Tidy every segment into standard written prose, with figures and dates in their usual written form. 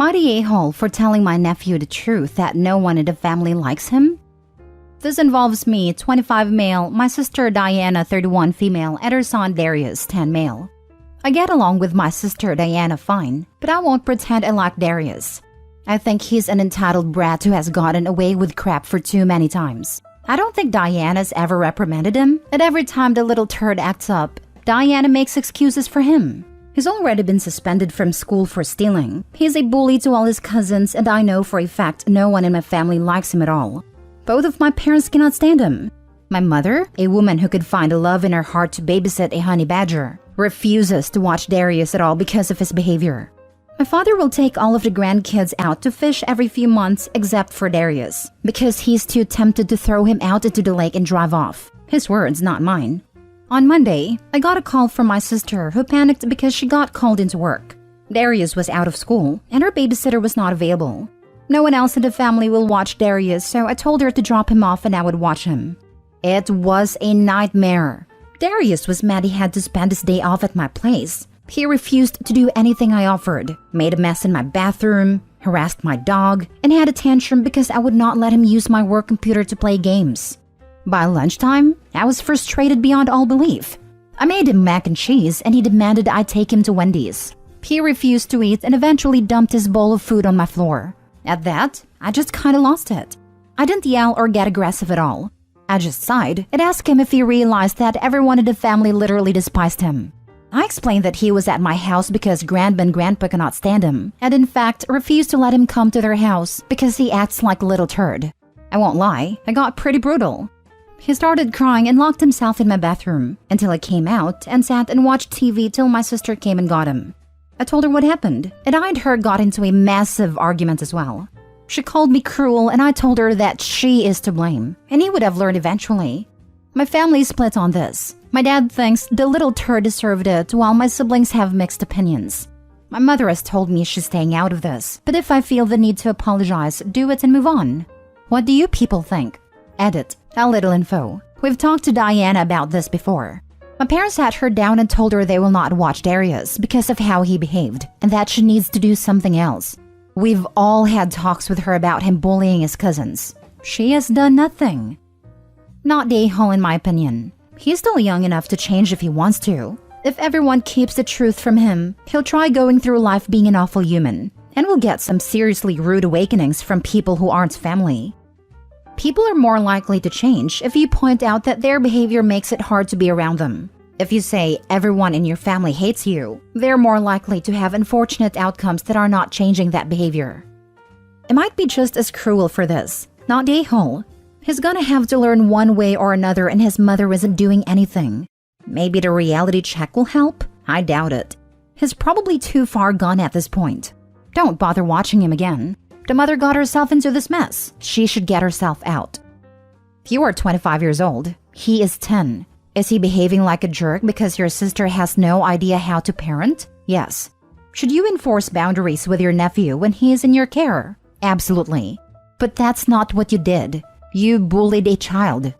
Am I the a-hole for telling my nephew the truth that no one in the family likes him? This involves me, 25 male, my sister Diana, 31 female, and her son Darius, 10 male. I get along with my sister Diana fine, but I won't pretend I like Darius. I think he's an entitled brat who has gotten away with crap for too many times. I don't think Diana's ever reprimanded him, and every time the little turd acts up, Diana makes excuses for him. He's already been suspended from school for stealing. He's a bully to all his cousins, and I know for a fact no one in my family likes him at all. Both of my parents cannot stand him. My mother, a woman who could find a love in her heart to babysit a honey badger, refuses to watch Darius at all because of his behavior. My father will take all of the grandkids out to fish every few months except for Darius, because he's too tempted to throw him out into the lake and drive off. His words, not mine. On Monday, I got a call from my sister who panicked because she got called into work. Darius was out of school and her babysitter was not available. No one else in the family will watch Darius, so I told her to drop him off and I would watch him. It was a nightmare. Darius was mad he had to spend his day off at my place. He refused to do anything I offered, made a mess in my bathroom, harassed my dog, and had a tantrum because I would not let him use my work computer to play games. By lunchtime, I was frustrated beyond all belief. I made him mac and cheese and he demanded I take him to Wendy's. He refused to eat and eventually dumped his bowl of food on my floor. At that, I just kinda lost it. I didn't yell or get aggressive at all. I just sighed and asked him if he realized that everyone in the family literally despised him. I explained that he was at my house because Grandma and Grandpa cannot stand him, and in fact refused to let him come to their house because he acts like a little turd. I won't lie, I got pretty brutal. He started crying and locked himself in my bathroom until I came out and sat and watched TV till my sister came and got him. I told her what happened, and I and her got into a massive argument as well. She called me cruel and I told her that she is to blame, and he would have learned eventually. My family split on this. My dad thinks the little turd deserved it, while my siblings have mixed opinions. My mother has told me she's staying out of this, but if I feel the need to apologize, do it and move on. What do you people think? Edit. A little info. We've talked to Diana about this before. My parents sat her down and told her they will not watch Darius because of how he behaved, and that she needs to do something else. We've all had talks with her about him bullying his cousins. She has done nothing. Not the a-hole in my opinion. He's still young enough to change if he wants to. If everyone keeps the truth from him, he'll try going through life being an awful human, and will get some seriously rude awakenings from people who aren't family. People are more likely to change if you point out that their behavior makes it hard to be around them. If you say everyone in your family hates you, they're more likely to have unfortunate outcomes that are not changing that behavior. I might be just as cruel for this, not the a-hole. He's gonna have to learn one way or another and his mother isn't doing anything. Maybe the reality check will help? I doubt it. He's probably too far gone at this point. Don't bother watching him again. The mother got herself into this mess. She should get herself out. You are 25 years old. He is 10. Is he behaving like a jerk because your sister has no idea how to parent? Yes. Should you enforce boundaries with your nephew when he is in your care? Absolutely. But that's not what you did. You bullied a child.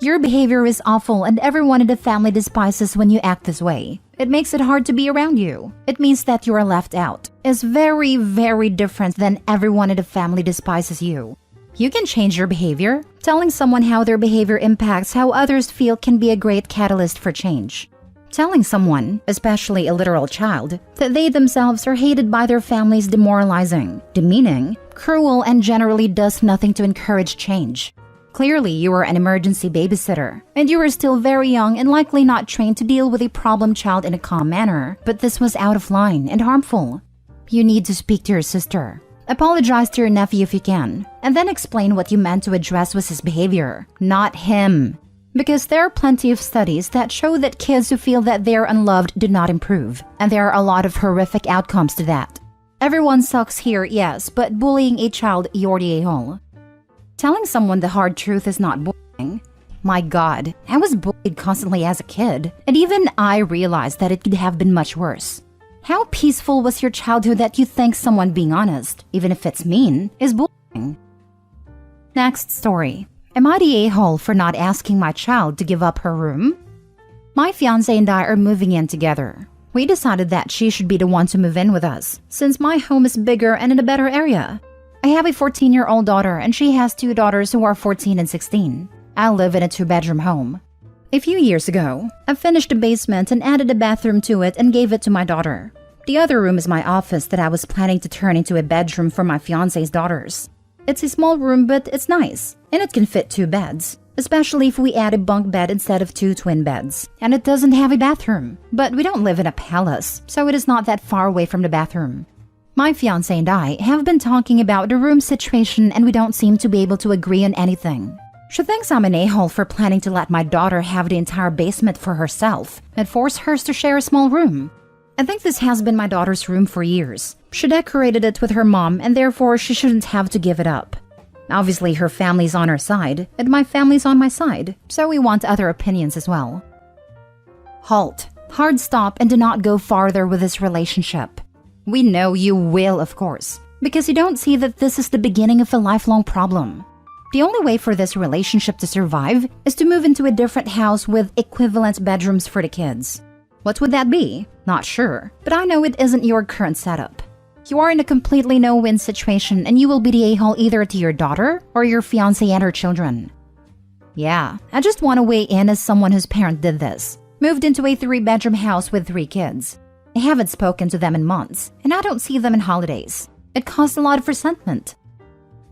Your behavior is awful and everyone in the family despises when you act this way. It makes it hard to be around you. It means that you are left out. It's very, very different than everyone in the family despises you. You can change your behavior. Telling someone how their behavior impacts how others feel can be a great catalyst for change. Telling someone, especially a literal child, that they themselves are hated by their family is demoralizing, demeaning, cruel, and generally does nothing to encourage change. Clearly, you are an emergency babysitter, and you are still very young and likely not trained to deal with a problem child in a calm manner, but this was out of line and harmful. You need to speak to your sister. Apologize to your nephew if you can, and then explain what you meant to address was his behavior, not him. Because there are plenty of studies that show that kids who feel that they're unloved do not improve, and there are a lot of horrific outcomes to that. Everyone sucks here, yes, but bullying a child, you're the a-hole. Telling someone the hard truth is not bullying. My God, I was bullied constantly as a kid, and even I realized that it could have been much worse. How peaceful was your childhood that you think someone being honest, even if it's mean, is bullying? Next story. Am I the a-hole for not asking my child to give up her room? My fiancé and I are moving in together. We decided that she should be the one to move in with us, since my home is bigger and in a better area. I have a 14-year-old daughter and she has 2 daughters who are 14 and 16. I live in a 2-bedroom home. A few years ago, I finished the basement and added a bathroom to it and gave it to my daughter. The other room is my office that I was planning to turn into a bedroom for my fiancé's daughters. It's a small room, but it's nice, and it can fit 2 beds, especially if we add a bunk bed instead of 2 twin beds. And it doesn't have a bathroom, but we don't live in a palace, so it is not that far away from the bathroom. My fiancé and I have been talking about the room situation and we don't seem to be able to agree on anything. She thinks I'm an a-hole for planning to let my daughter have the entire basement for herself and force hers to share a small room. I think this has been my daughter's room for years. She decorated it with her mom and therefore she shouldn't have to give it up. Obviously her family's on her side and my family's on my side, so we want other opinions as well. Halt. Hard stop and do not go farther with this relationship. We know you will, of course, because you don't see that this is the beginning of a lifelong problem. The only way for this relationship to survive is to move into a different house with equivalent bedrooms for the kids. What would that be? Not sure, but I know it isn't your current setup. You are in a completely no-win situation and you will be the a-hole either to your daughter or your fiancé and her children. Yeah, I just want to weigh in as someone whose parent did this. Moved into a 3-bedroom house with 3 kids. I haven't spoken to them in months, and I don't see them in holidays. It caused a lot of resentment.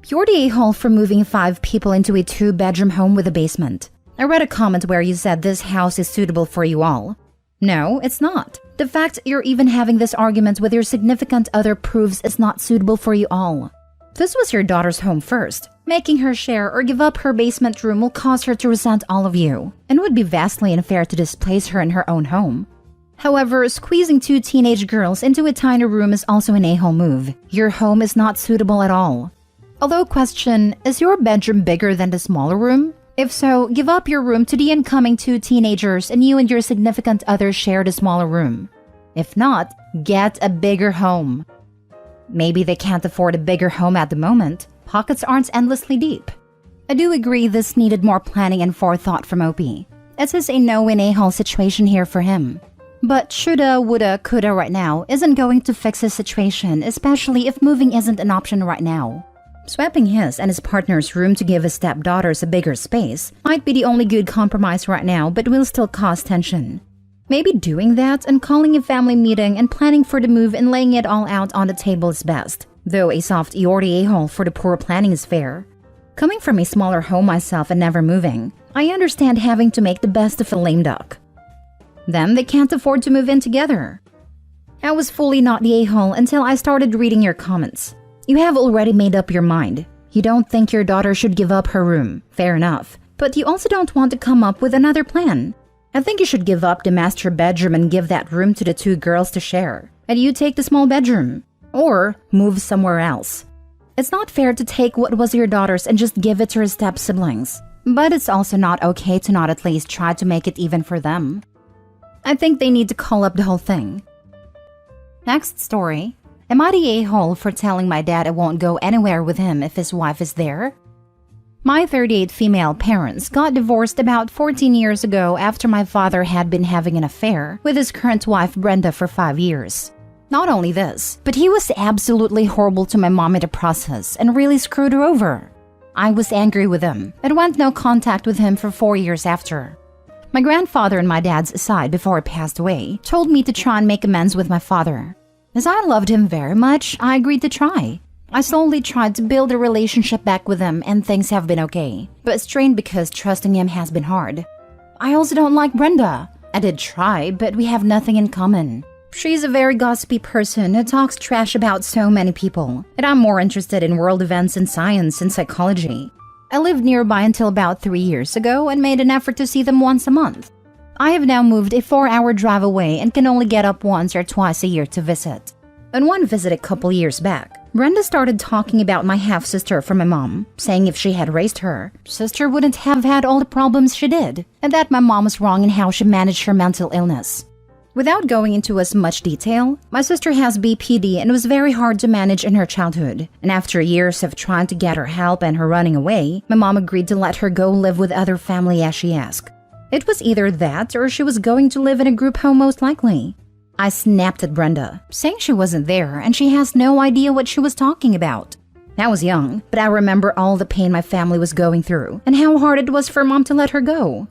You're the a-hole for moving 5 people into a 2-bedroom home with a basement. I read a comment where you said this house is suitable for you all. No, it's not. The fact you're even having this argument with your significant other proves it's not suitable for you all. This was your daughter's home first. Making her share or give up her basement room will cause her to resent all of you, and would be vastly unfair to displace her in her own home. However, squeezing 2 teenage girls into a tiny room is also an a-hole move. Your home is not suitable at all. Although question, is your bedroom bigger than the smaller room? If so, give up your room to the incoming 2 teenagers and you and your significant other share the smaller room. If not, get a bigger home. Maybe they can't afford a bigger home at the moment. Pockets aren't endlessly deep. I do agree this needed more planning and forethought from Opie. It is a no-win a-hole situation here for him. But shoulda, woulda, coulda right now isn't going to fix his situation, especially if moving isn't an option right now. Swapping his and his partner's room to give his stepdaughters a bigger space might be the only good compromise right now, but will still cause tension. Maybe doing that and calling a family meeting and planning for the move and laying it all out on the table is best, though a soft Eeyore a-hole for the poor planning is fair. Coming from a smaller home myself and never moving, I understand having to make the best of a lame duck. Then they can't afford to move in together. I was fully not the a-hole until I started reading your comments. You have already made up your mind. You don't think your daughter should give up her room. Fair enough. But you also don't want to come up with another plan. I think you should give up the master bedroom and give that room to the 2 girls to share. And you take the small bedroom. Or move somewhere else. It's not fair to take what was your daughter's and just give it to her step-siblings. But it's also not okay to not at least try to make it even for them. I think they need to call up the whole thing. Next story. Am I the a-hole for telling my dad I won't go anywhere with him if his wife is there? My 38 female parents got divorced about 14 years ago after my father had been having an affair with his current wife Brenda for 5 years. Not only this, but he was absolutely horrible to my mom in the process and really screwed her over. I was angry with him and went no contact with him for 4 years after. My grandfather on my dad's side before he passed away told me to try and make amends with my father. As I loved him very much, I agreed to try. I slowly tried to build a relationship back with him and things have been okay, but strained because trusting him has been hard. I also don't like Brenda. I did try, but we have nothing in common. She's a very gossipy person who talks trash about so many people, and I'm more interested in world events and science and psychology. I lived nearby until about 3 years ago and made an effort to see them once a month. I have now moved a 4-hour drive away and can only get up once or twice a year to visit. On one visit a couple years back, Brenda started talking about my half-sister from my mom, saying if she had raised her, sister wouldn't have had all the problems she did, and that my mom was wrong in how she managed her mental illness. Without going into as much detail, my sister has BPD and was very hard to manage in her childhood, and after years of trying to get her help and her running away, my mom agreed to let her go live with other family as she asked. It was either that or she was going to live in a group home most likely. I snapped at Brenda, saying she wasn't there and she has no idea what she was talking about. I was young, but I remember all the pain my family was going through and how hard it was for Mom to let her go.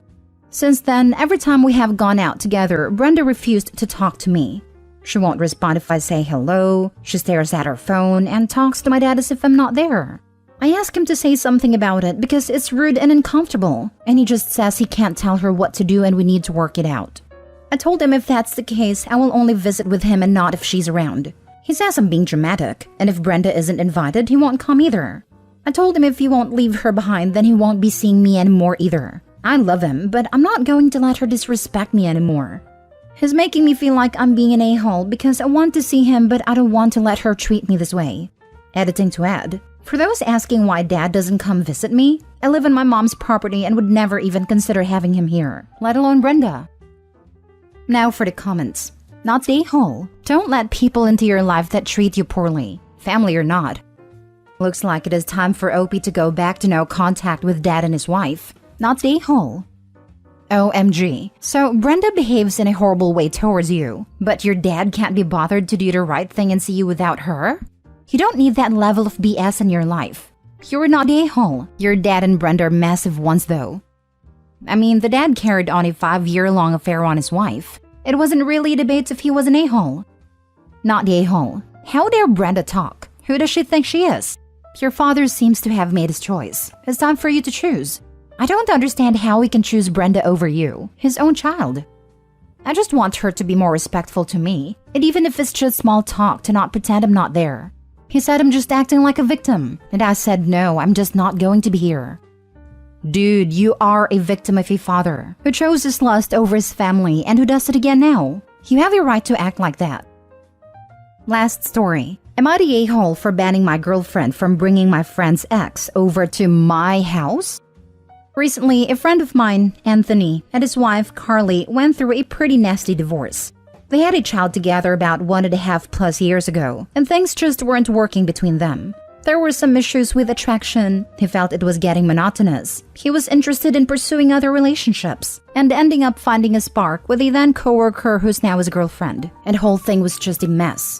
Since then, every time we have gone out together, Brenda refused to talk to me. She won't respond if I say hello, she stares at her phone, and talks to my dad as if I'm not there. I ask him to say something about it because it's rude and uncomfortable, and he just says he can't tell her what to do and we need to work it out. I told him if that's the case, I will only visit with him and not if she's around. He says I'm being dramatic, and if Brenda isn't invited, he won't come either. I told him if he won't leave her behind, then he won't be seeing me anymore either. I love him, but I'm not going to let her disrespect me anymore. He's making me feel like I'm being an a-hole because I want to see him, but I don't want to let her treat me this way. Editing to add, for those asking why Dad doesn't come visit me, I live on my mom's property and would never even consider having him here, let alone Brenda. Now for the comments. Not the a-hole. Don't let people into your life that treat you poorly, family or not. Looks like it is time for Opie to go back to no contact with Dad and his wife. Not the a-hole. OMG. So Brenda behaves in a horrible way towards you, but your dad can't be bothered to do the right thing and see you without her? You don't need that level of BS in your life. You're not the a-hole. Your dad and Brenda are massive ones though. I mean, the dad carried on a 5-year-long affair on his wife. It wasn't really a debate if he was an a-hole. Not the a-hole. How dare Brenda talk? Who does she think she is? Your father seems to have made his choice. It's time for you to choose. I don't understand how he can choose Brenda over you, his own child. I just want her to be more respectful to me, and even if it's just small talk, to not pretend I'm not there. He said I'm just acting like a victim, and I said no, I'm just not going to be here. Dude, you are a victim of a father who chose his lust over his family and who does it again now. You have a right to act like that. Last story. Am I the a-hole for banning my girlfriend from bringing my friend's ex over to my house? Recently, a friend of mine, Anthony, and his wife, Carly, went through a pretty nasty divorce. They had a child together about 1.5+ years ago, and things just weren't working between them. There were some issues with attraction. He felt it was getting monotonous. He was interested in pursuing other relationships and ending up finding a spark with a then coworker who's now his girlfriend, and the whole thing was just a mess.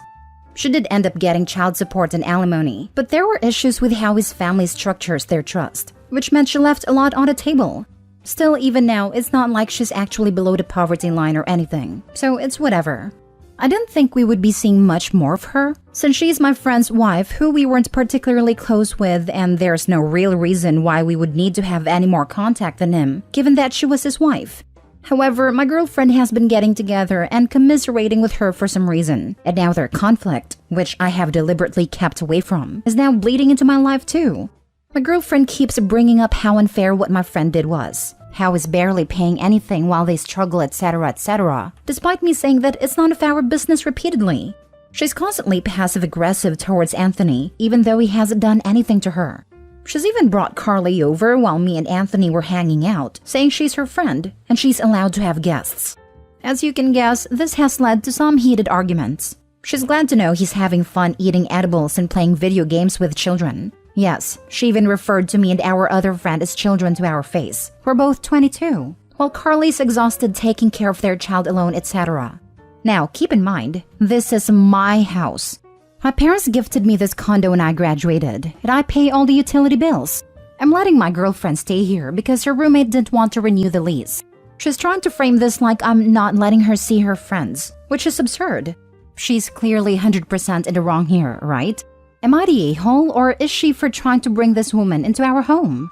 She did end up getting child support and alimony, but there were issues with how his family structures their trust, which meant she left a lot on the table. Still, even now, it's not like she's actually below the poverty line or anything, so it's whatever. I didn't think we would be seeing much more of her, since she's my friend's wife who we weren't particularly close with, and there's no real reason why we would need to have any more contact than him, given that she was his wife. However, my girlfriend has been getting together and commiserating with her for some reason, and now their conflict, which I have deliberately kept away from, is now bleeding into my life too. My girlfriend keeps bringing up how unfair what my friend did was, how he's barely paying anything while they struggle, etc., etc., despite me saying that it's none of our business repeatedly. She's constantly passive-aggressive towards Anthony, even though he hasn't done anything to her. She's even brought Carly over while me and Anthony were hanging out, saying she's her friend, and she's allowed to have guests. As you can guess, this has led to some heated arguments. She's glad to know he's having fun eating edibles and playing video games with children. Yes, she even referred to me and our other friend as children to our face. We're both 22, while Carly's exhausted taking care of their child alone, etc. Now, keep in mind, this is my house. My parents gifted me this condo when I graduated, and I pay all the utility bills. I'm letting my girlfriend stay here because her roommate didn't want to renew the lease. She's trying to frame this like I'm not letting her see her friends, which is absurd. She's clearly 100% in the wrong here, right? Am I the a-hole, or is she for trying to bring this woman into our home?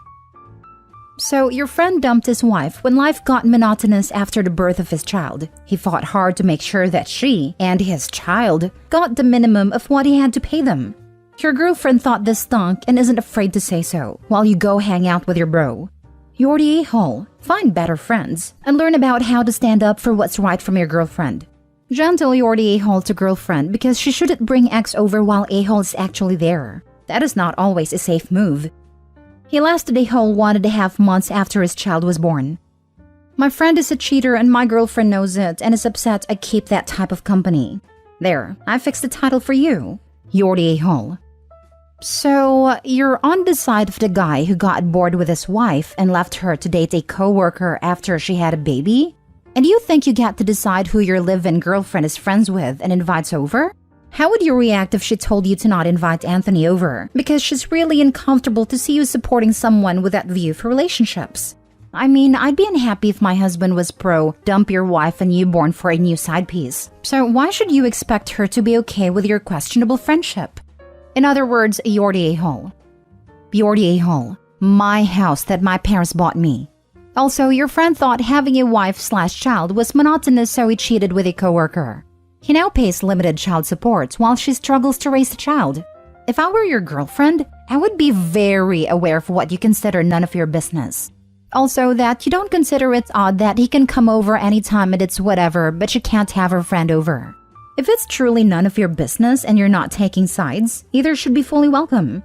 So, your friend dumped his wife when life got monotonous after the birth of his child. He fought hard to make sure that she and his child got the minimum of what he had to pay them. Your girlfriend thought this stunk and isn't afraid to say so, while you go hang out with your bro. You're the a-hole. Find better friends, and learn about how to stand up for what's right from your girlfriend. Gentle you're the a-hole to girlfriend because she shouldn't bring ex over while a-hole is actually there. That is not always a safe move. He lasted a whole 1.5 months after his child was born. My friend is a cheater and my girlfriend knows it and is upset I keep that type of company. There, I fixed the title for you. You're the a-hole. So, you're on the side of the guy who got bored with his wife and left her to date a coworker after she had a baby? And you think you get to decide who your live-in girlfriend is friends with and invites over? How would you react if she told you to not invite Anthony over because she's really uncomfortable to see you supporting someone with that view for relationships? I mean, I'd be unhappy if my husband was pro dump your wife and newborn for a new side piece. So why should you expect her to be okay with your questionable friendship? In other words, you're the a-hole. You're the a-hole. My house that my parents bought me. Also, your friend thought having a wife/child was monotonous, so he cheated with a coworker. He now pays limited child support while she struggles to raise a child. If I were your girlfriend, I would be very aware of what you consider none of your business. Also, that you don't consider it odd that he can come over anytime and it's whatever, but you can't have her friend over. If it's truly none of your business and you're not taking sides, either should be fully welcome.